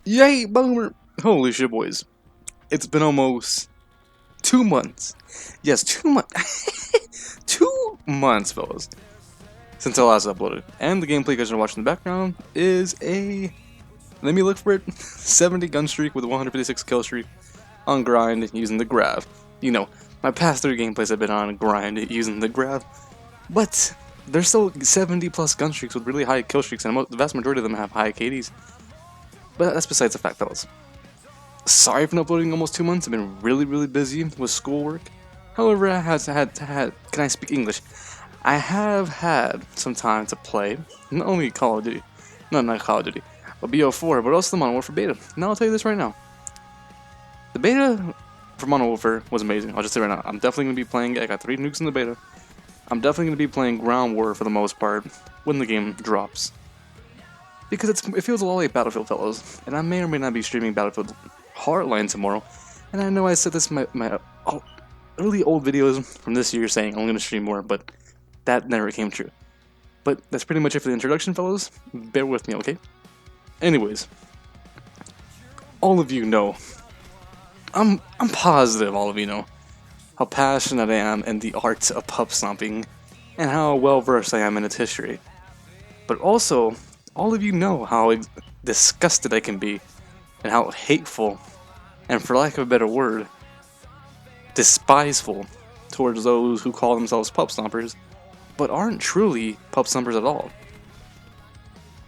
Yay, boomer! Holy shit, boys. It's been almost 2 months. Yes, 2 months. 2 months, fellas, since I last uploaded. And the gameplay you guys are watching in the background is a. Let me look for it. 70 gun streak with a 156 kill streak on grind using the GRAV. You know, my past 3 gameplays have been on grind using the GRAV. But there's still 70 plus gun streaks with really high kill streaks, and the vast majority of them have high KDs. But that's besides the fact, fellas. Sorry for not uploading almost 2 months. I've been really busy with schoolwork. However, I had. Can I speak English? I have had some time to play not only Call of Duty, no, not Call of Duty, but BO4, but also the Modern Warfare beta. Now I'll tell you this right now: the beta for Modern Warfare was amazing. I'll just say right now, I'm definitely gonna be playing it. I got 3 nukes in the beta. I'm definitely gonna be playing Ground War for the most part when the game drops, because it feels a lot like Battlefield, fellas. And I may or may not be streaming Battlefield Hardline tomorrow. And I know I said this in my early old videos from this year saying I'm going to stream more, but that never came true. But that's pretty much it for the introduction, fellas. Bear with me, okay? Anyways, all of you know, I'm positive all of you know how passionate I am in the art of pub stomping and how well versed I am in its history. But also, all of you know how disgusted I can be and how hateful, and for lack of a better word, despiseful towards those who call themselves pub stompers, but aren't truly pub stompers at all.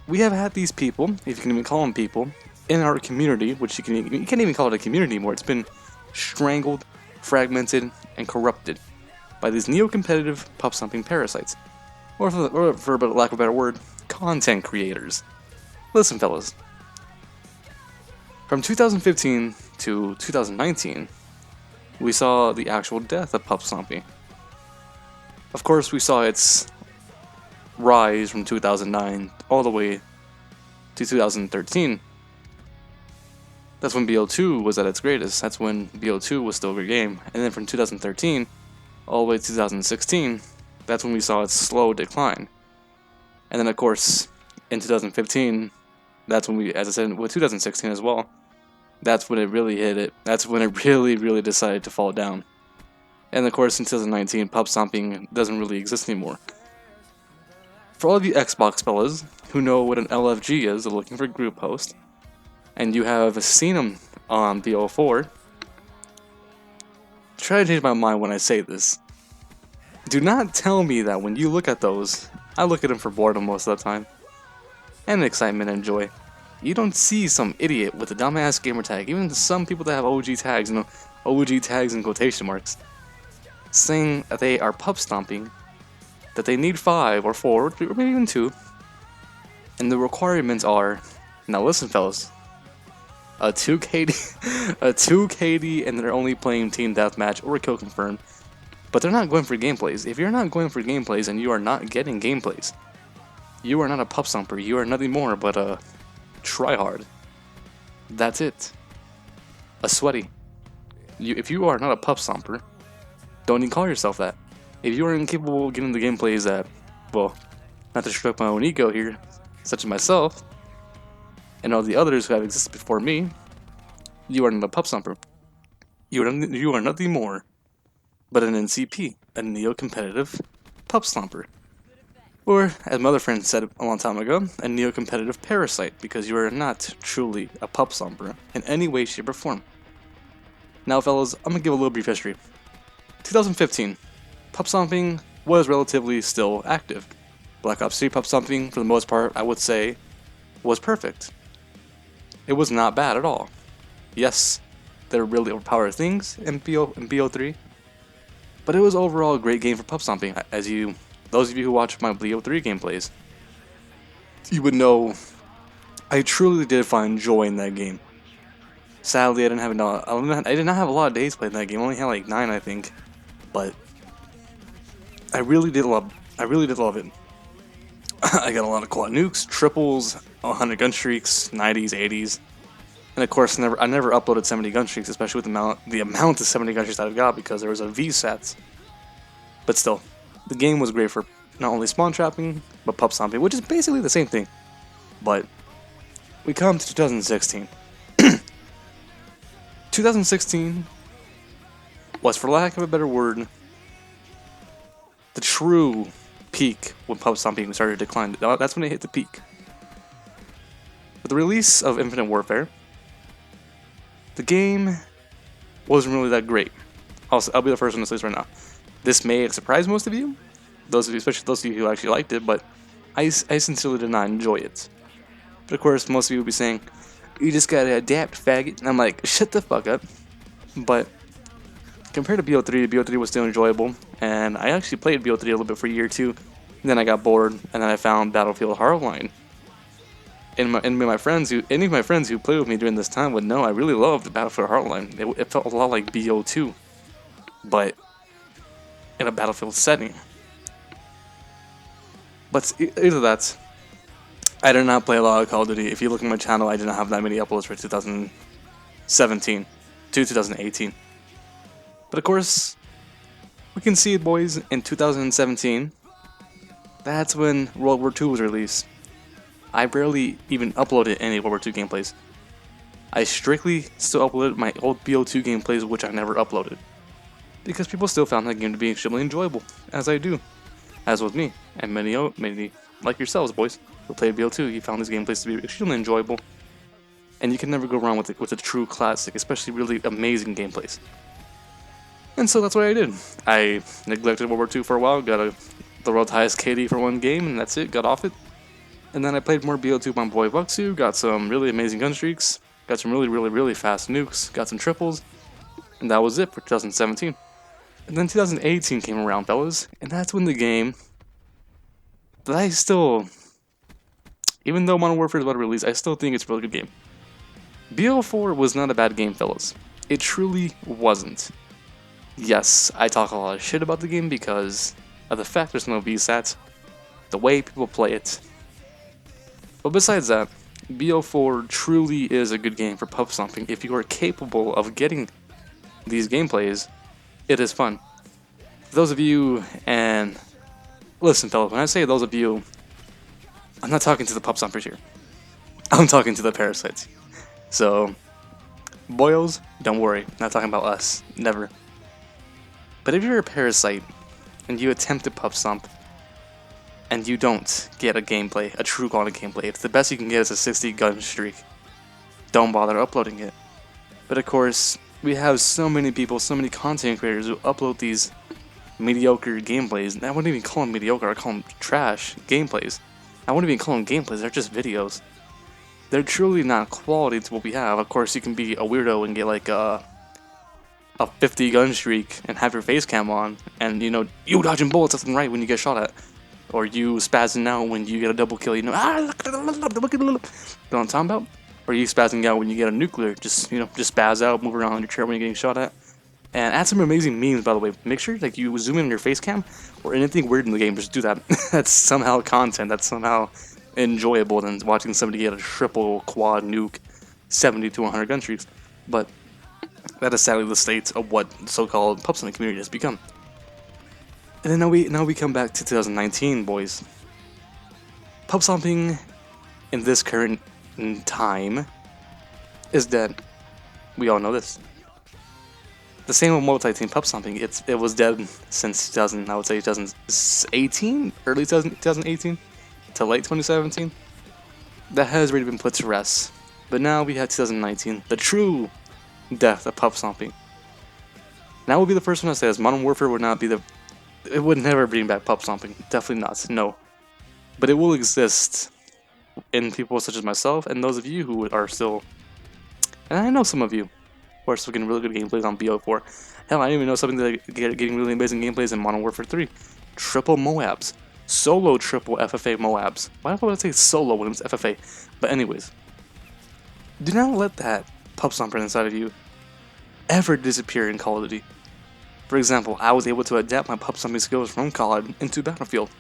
We have had these people, if you can even call them people, in our community, which you can't even call it a community anymore. It's been strangled, fragmented, and corrupted by these neo-competitive pub stomping parasites, or for lack of a better word, content creators. Listen, fellas. From 2015 to 2019, we saw the actual death of pubstomping. Of course, we saw its rise from 2009 all the way to 2013. That's when BO2 was at its greatest. That's when BO2 was still a good game. And then from 2013 all the way to 2016, that's when we saw its slow decline. And then, of course, in 2015, that's when we, as I said, with 2016 as well, that's when it really hit it. That's when it really decided to fall down. And of course, in 2019, pub stomping doesn't really exist anymore. For all of you Xbox fellas who know what an LFG is, looking for group host, and you have seen them on BO4, try to change my mind when I say this. Do not tell me that when you look at those, I look at them for boredom most of the time, and excitement and joy. You don't see some idiot with a dumbass gamer tag, even some people that have OG tags, OG tags in quotation marks, saying that they are pub stomping, that they need 5 or 4 or maybe even 2, and the requirements are, now listen fellas, a 2 KD, a 2 KD, and they're only playing team deathmatch or kill confirm, but they're not going for gameplays. If you're not going for gameplays and you are not getting gameplays, you are not a pub stomper. You are nothing more but a tryhard. That's it. A sweaty. If you are not a pub stomper, don't even call yourself that. If you are incapable of getting the gameplays that, well, not to stroke my own ego here, such as myself, and all the others who have existed before me, you are not a pub stomper. You are nothing more but an NCP, a neo-competitive pub stomper. Or, as my other friend said a long time ago, a neo-competitive parasite, because you are not truly a pub stomper in any way, shape, or form. Now, fellas, I'm gonna give a little brief history. 2015, pub stomping was relatively still active. Black Ops 3 pub stomping, for the most part, I would say, was perfect. It was not bad at all. Yes, there were really overpowered things in BO3, but it was overall a great game for pub stomping. Those of you who watch my BO3 gameplays, you would know I truly did find joy in that game. Sadly, I did not have a lot of days playing that game. I only had like 9, I think, but I really did love it. I got a lot of quad nukes, triples, 100 gun streaks, 90s, 80s, and of course, I never uploaded 70 gun streaks, especially with the amount of 70 gun streaks that I've got, because there was a VSAT. But still, the game was great for not only spawn trapping, but pub stomping, which is basically the same thing. But we come to 2016. 2016 was, for lack of a better word, the true peak when Pubstomping started to decline. That's when it hit the peak. With the release of Infinite Warfare, the game wasn't really that great. I'll be the first one to say this right now. This may surprise most of you, especially those of you who actually liked it, but I sincerely did not enjoy it. But of course, most of you will be saying, "You just gotta adapt, faggot." And I'm like, shut the fuck up. But compared to BO3, BO3 was still enjoyable, and I actually played BO3 a little bit for a year or two. And then I got bored, and then I found Battlefield Hardline. And any of my friends who played with me during this time would know I really loved Battlefield Hardline. It felt a lot like BO2, but in a Battlefield setting. But either that, I did not play a lot of Call of Duty. If you look at my channel, I did not have that many uploads for 2017 to 2018. But of course, we can see it, boys, in 2017. That's when World War II was released. I barely even uploaded any World War II gameplays. I strictly still uploaded my old BO2 gameplays, which I never uploaded. Because people still found that game to be extremely enjoyable, as I do. As with me, and many like yourselves, boys, who played BO2, you found these gameplays to be extremely enjoyable. And you can never go wrong with a true classic, especially really amazing gameplays. And so that's what I did. I neglected World War II for a while, got the world's highest KD for one game, and that's it, got off it. And then I played more BO2 with my boy Vuxu, got some really amazing gun streaks, got some really fast nukes, got some triples, and that was it for 2017. And then 2018 came around, fellas, and that's when the game that I still, even though Modern Warfare is about to release, I still think it's a really good game. BO4 was not a bad game, fellas. It truly wasn't. Yes, I talk a lot of shit about the game because of the fact there's no VSAT, the way people play it. But besides that, BO4 truly is a good game for Pubstomping. If you are capable of getting these gameplays, it is fun. For those of you, and listen fellas, when I say those of you, I'm not talking to the Pubstompers here. I'm talking to the parasites. So, boyos, don't worry, not talking about us, never. But if you're a parasite, and you attempt to Pubstomp, and you don't get a gameplay, a true quality gameplay, if the best you can get is a 60 gun streak, don't bother uploading it. But of course, we have so many people, so many content creators who upload these mediocre gameplays, and I wouldn't even call them mediocre, I call them trash gameplays. I wouldn't even call them gameplays, they're just videos. They're truly not quality to what we have. Of course, you can be a weirdo and get like a 50 gun streak and have your face cam on, and you know, you dodging bullets left and right when you get shot at. Or you spazzing out when you get a double kill, you know, you know what I'm talking about? Or you spazzing out when you get a nuclear, just spazz out, move around on your chair when you're getting shot at. And add some amazing memes, by the way. Make sure like you zoom in on your face cam, or anything weird in the game, just do that. That's somehow content, that's somehow enjoyable than watching somebody get a triple quad nuke 70 to 100 gun streaks. But that is sadly the state of what so-called Pubstomping community has become. And then now we come back to 2019, boys. Pubstomping in this current time is dead. We all know this. The same with multi-team Pubstomping. It was dead since 2000. I would say 2018, early 2018 to late 2017. That has already been put to rest. But now we have 2019, the true death of Pubstomping. Now will be the first one to say this. Modern Warfare would not be the. It would never bring back Pubstomping. Definitely not. No. But it will exist in people such as myself and those of you who are still. And I know some of you who are still getting really good gameplays on BO4. Hell, I even know something that getting really amazing gameplays in Modern Warfare 3. Triple Moabs. Solo triple FFA Moabs. Why would I say solo when it's FFA? But anyways. Do not let that Pubstomper inside of you ever disappear in Call of Duty. For example, I was able to adapt my Pubstomping skills from COD into Battlefield.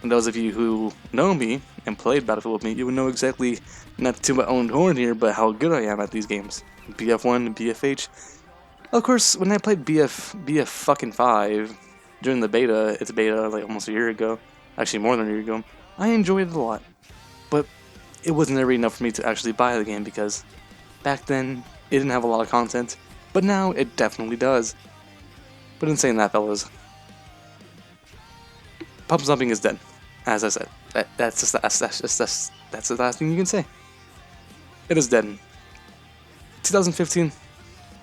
And those of you who know me and played Battlefield with me, you would know exactly, not to my own horn here, but how good I am at these games. BF1 and BFH. Of course, when I played BF fucking 5 during the beta, it's beta like almost a year ago, actually more than a year ago, I enjoyed it a lot. But it was never enough for me to actually buy the game because back then it didn't have a lot of content, but now it definitely does. But in saying that, fellas, Pubstomping is dead. As I said, that's the last thing you can say. It is dead. 2015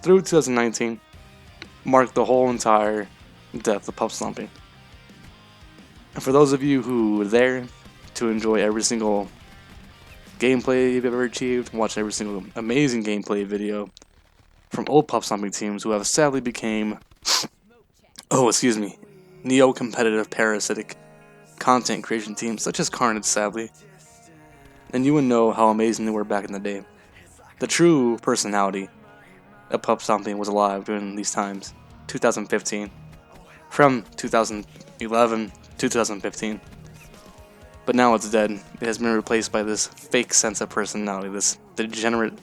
through 2019 marked the whole entire death of Pubstomping. And for those of you who were there to enjoy every single gameplay you've ever achieved, watch every single amazing gameplay video from old Pubstomping teams who have sadly became, neo-competitive parasitic content creation teams such as Carnage, sadly, and you would know how amazing they were back in the day. The true personality of Pubstomping was alive during these times, 2015, from 2011 to 2015. But now it's dead. It has been replaced by this fake sense of personality, this degenerate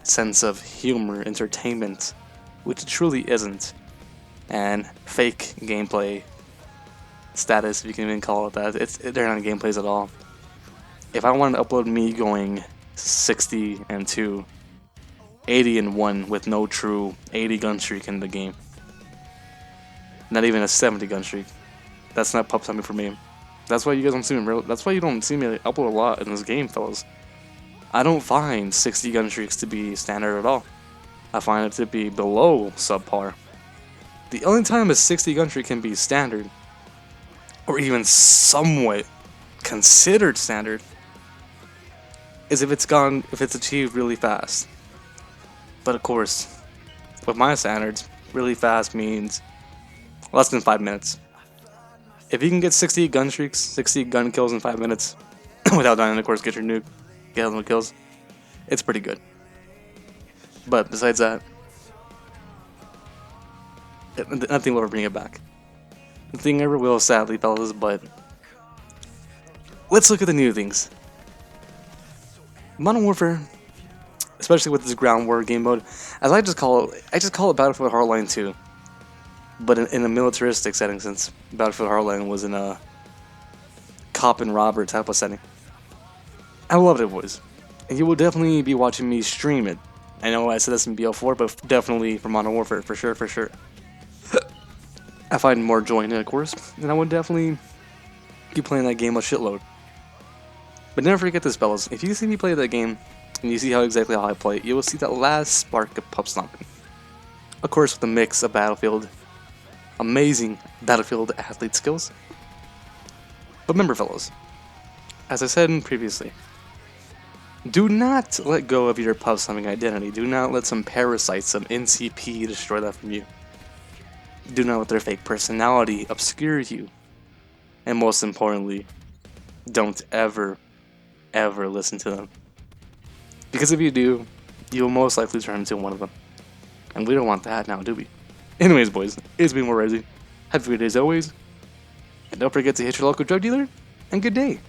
sense of humor, entertainment, which it truly isn't, and fake gameplay status, if you can even call it that. They're not gameplays at all. If I wanted to upload me going 60-2, 80-1 with no true 80 gun streak in the game, not even a 70 gun streak, that's not Pubstomping for me. That's why you guys don't see me. That's why you don't see me upload a lot in this game, fellas. I don't find 60 gun streaks to be standard at all. I find it to be below subpar. The only time a 60 gun streak can be standard, or even somewhat considered standard, is if it's achieved really fast. But of course, with my standards, really fast means less than 5 minutes. If you can get 60 gun streaks, 60 gun kills in 5 minutes, without dying, of course, get your nuke, get all the kills, it's pretty good. But besides that, nothing will ever bring it back. Nothing ever will, sadly, fellas, but let's look at the new things. Modern Warfare, especially with this ground war game mode, as I just call it Battlefield Hardline 2. But in a militaristic setting, since Battlefield Hardline was in a cop and robber type of setting. I loved it, boys. And you will definitely be watching me stream it. I know I said this in BL4, but definitely for Modern Warfare, for sure. I find more joy in it, of course, and I would definitely keep playing that game a shitload. But never forget this, fellas. If you see me play that game, and you see how I play it, you will see that last spark of Pubstomping. Of course, with a mix of amazing Battlefield athlete skills. But remember, fellas, as I said previously, do not let go of your Pubstomping identity. Do not let some parasites, some NCP, destroy that from you. Do not let their fake personality obscure you. And most importantly, don't ever listen to them. Because if you do, you will most likely turn into one of them. And we don't want that now, do we? Anyways, boys, it's been more Resi. Have a good day as always. And don't forget to hit your local drug dealer, and good day.